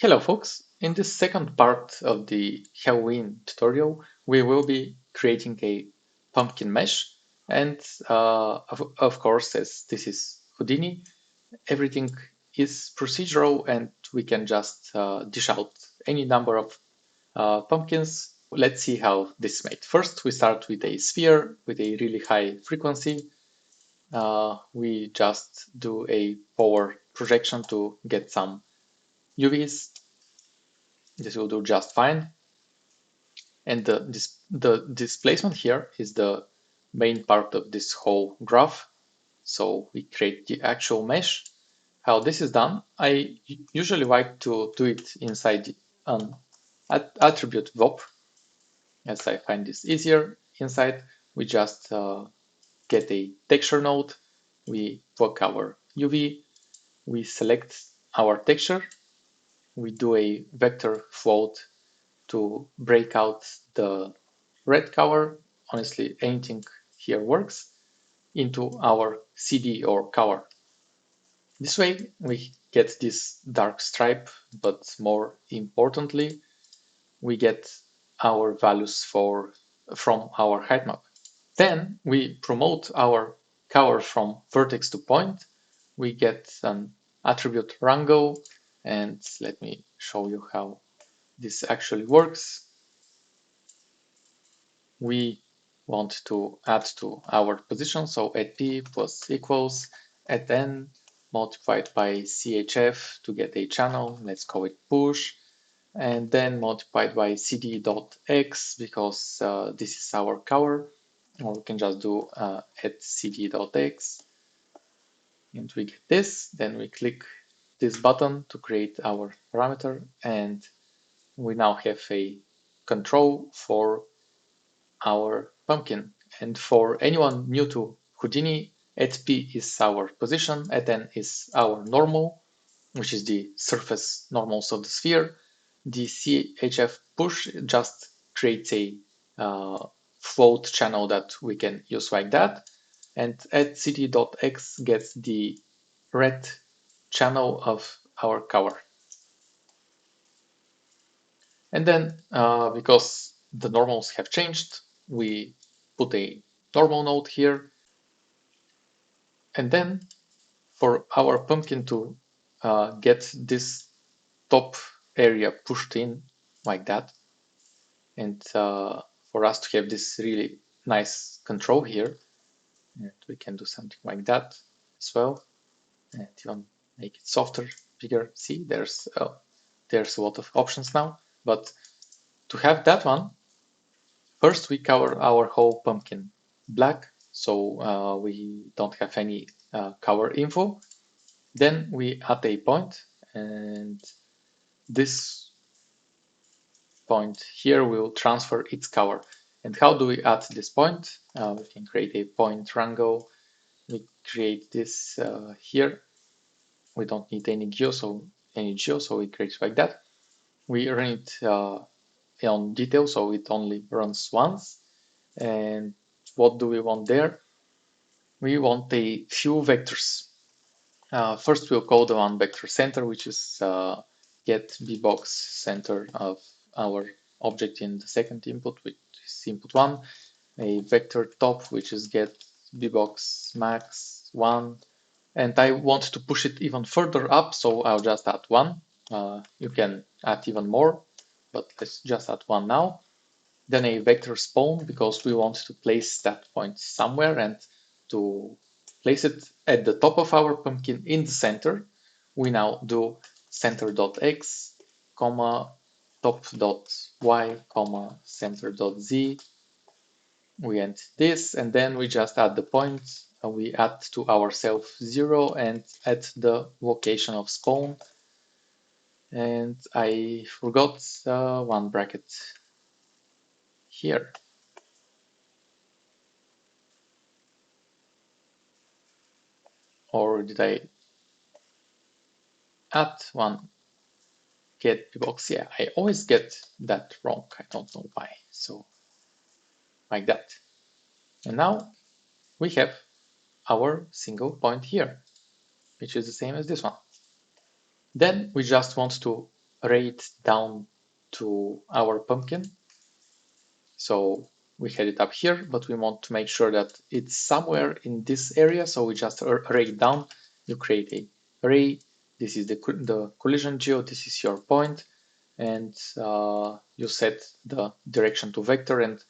Hello folks, in this second part of the Halloween tutorial we will be creating a pumpkin mesh and of course, as this is Houdini, everything is procedural and we can just dish out any number of pumpkins. Let's see how this is made. First we start with a sphere with a really high frequency. We just do a power projection to get some UVs. This will do just fine. And the displacement here is the main part of this whole graph. So we create the actual mesh. How this is done, I usually like to do it inside an attribute VOP, as I find this easier. Inside, we just get a texture node, we poke our UV, we select our texture, we do a vector float to break out the red color, honestly anything here works, into our CD or color. This way we get this dark stripe, but more importantly, we get our values from our heightmap. Then we promote our color from vertex to point. We get an attribute rango, and let me show you how this actually works. We want to add to our position, so at p plus equals at n multiplied by chf to get a channel, let's call it push, and then multiplied by cd.x because this is our color, or we can just do at cd.x, and we get this. Then we click this button to create our parameter, and we now have a control for our pumpkin. And for anyone new to Houdini, at P is our position, at N is our normal, which is the surface normals of the sphere. The CHF push just creates a float channel that we can use like that. And at cd.x gets the red channel of our color. And then because the normals have changed, we put a normal node here. And then for our pumpkin to get this top area pushed in like that, and for us to have this really nice control here, and we can do something like that as well, and even make it softer, bigger. See, there's a lot of options now, but to have that one, first we cover our whole pumpkin black, so we don't have any color info. Then we add a point, and this point here will transfer its color. And how do we add this point? We can create a point rango. We create this here. We don't need any geo, so we create it like that. We run it on detail, so it only runs once. And what do we want there? We want a few vectors. First, we'll call the one vector center, which is get bbox center of our object in the second input, which is input 1. A vector top, which is get bbox max 1. And I want to push it even further up, so I'll just add 1. You can add even more, but let's just add 1 now. Then a vector spawn, because we want to place that point somewhere, and to place it at the top of our pumpkin in the center, we now do center.x, comma, top.y, comma, center.z. We end this, and then we just add the point. We add to ourselves 0 and at the location of spawn. And I forgot one bracket here. Or did I add one? Get bbox? Yeah, I always get that wrong. I don't know why. So like that. And now we have our single point here, which is the same as this one. Then we just want to ray it down to our pumpkin. So we had it up here, but we want to make sure that it's somewhere in this area. So we just ray it down. You create a ray. This is the collision geo. This is your point, and you set the direction to vector, and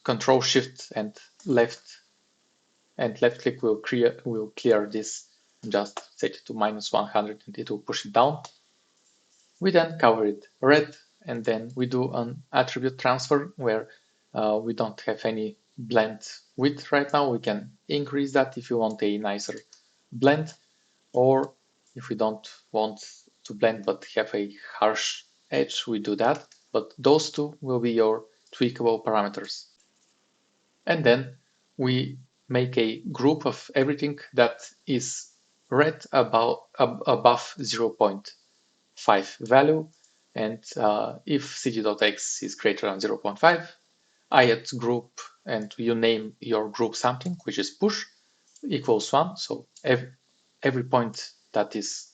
Control Shift and left click will clear this. Just set it to -100 and it will push it down. We then cover it red, and then we do an attribute transfer where we don't have any blend width right now. We can increase that if you want a nicer blend, or if we don't want to blend but have a harsh edge, we do that. But those two will be your tweakable parameters. And then we make a group of everything that is red above 0.5 value. And if cg.x is greater than 0.5, I add group, and you name your group something, which is push, equals 1. So every point that is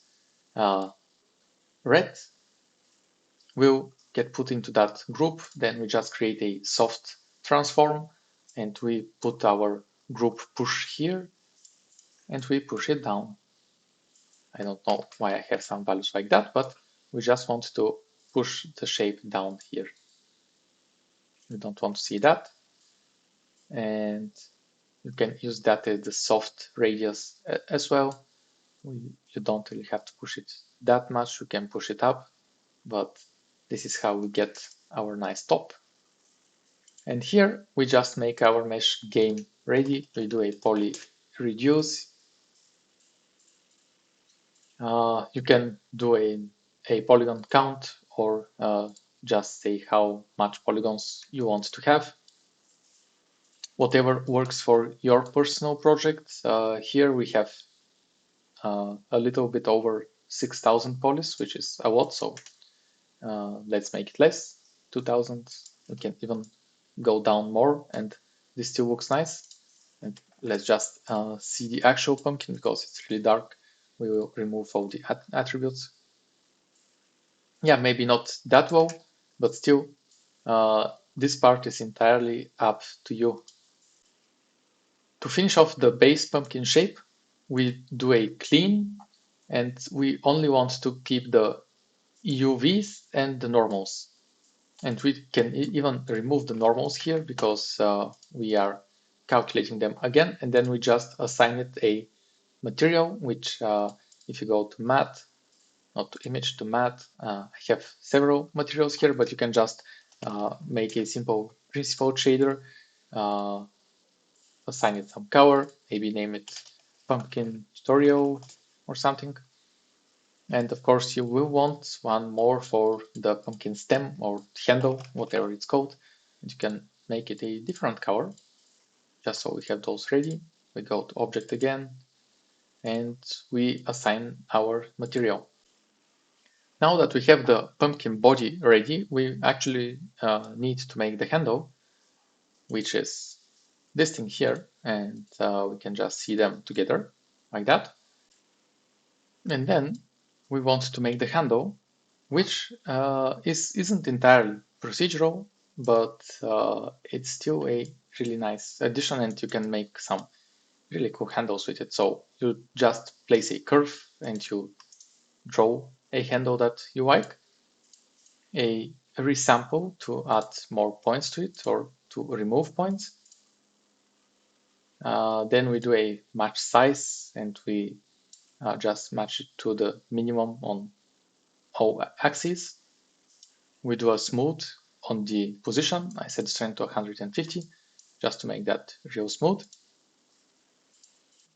red will get put into that group. Then we just create a soft transform, and we put our group push here, and we push it down. I don't know why I have some values like that, but we just want to push the shape down here. We don't want to see that. And you can use that as the soft radius as well. You don't really have to push it that much. You can push it up, but this is how we get our nice top. And here we just make our mesh game ready. We do a poly reduce. You can do a polygon count, or just say how much polygons you want to have. Whatever works for your personal project. Here we have a little bit over 6,000 polys, which is a lot. So let's make it less, 2,000. We can even go down more, and this still looks nice. And let's just see the actual pumpkin, because it's really dark. We will remove all the attributes. Yeah, maybe not that well, but still, this part is entirely up to you. To finish off the base pumpkin shape, we do a clean, and we only want to keep the UVs and the normals. And we can even remove the normals here, because we are calculating them again, and then we just assign it a material, which if you go to matte, not to image, to matte, I have several materials here, but you can just make a simple principled shader, assign it some color, maybe name it pumpkin tutorial or something. And of course, you will want one more for the pumpkin stem or handle, whatever it's called. And you can make it a different color, just so we have those ready. We go to object again, and we assign our material. Now that we have the pumpkin body ready, we actually need to make the handle, which is this thing here, and we can just see them together like that. And then we want to make the handle, which isn't entirely procedural, but it's still a really nice addition, and you can make some really cool handles with it. So you just place a curve and you draw a handle that you like, a resample to add more points to it or to remove points. Then we do a match size, and we just match it to the minimum on all axes. We do a smooth on the position. I set strength to 150 just to make that real smooth.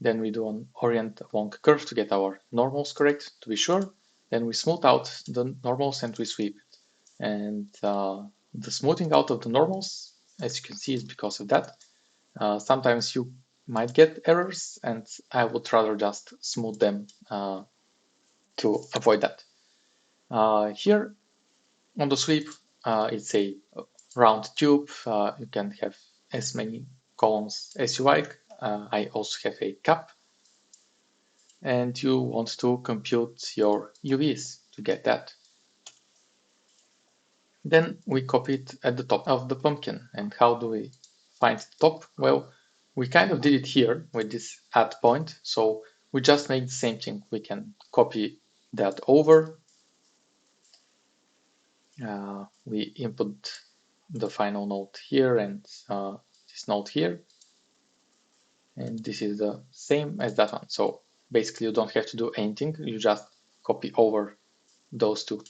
Then we do an orient along curve to get our normals correct, to be sure. Then we smooth out the normals and we sweep it. And the smoothing out of the normals, as you can see, is because of that. Sometimes you might get errors, and I would rather just smooth them to avoid that. Here on the sweep, it's a round tube. You can have as many columns as you like. I also have a cap. And you want to compute your UVs to get that. Then we copy it at the top of the pumpkin. And how do we find the top? Well, we kind of did it here with this add point. So we just make the same thing. We can copy that over. We input the final node here and this node here. And this is the same as that one. So basically you don't have to do anything. You just copy over those two.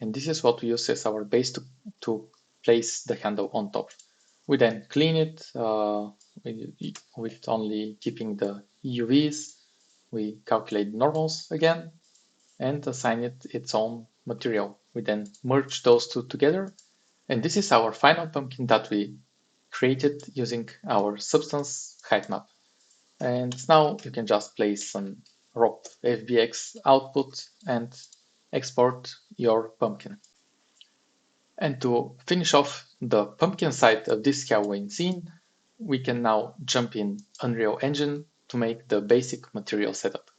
And this is what we use as our base to place the handle on top. We then clean it with only keeping the EUVs. We calculate normals again and assign it its own material. We then merge those two together. And this is our final pumpkin that we created using our substance height map. And now you can just place some ROP FBX output and export your pumpkin. And to finish off the pumpkin side of this Halloween scene, we can now jump in Unreal Engine to make the basic material setup.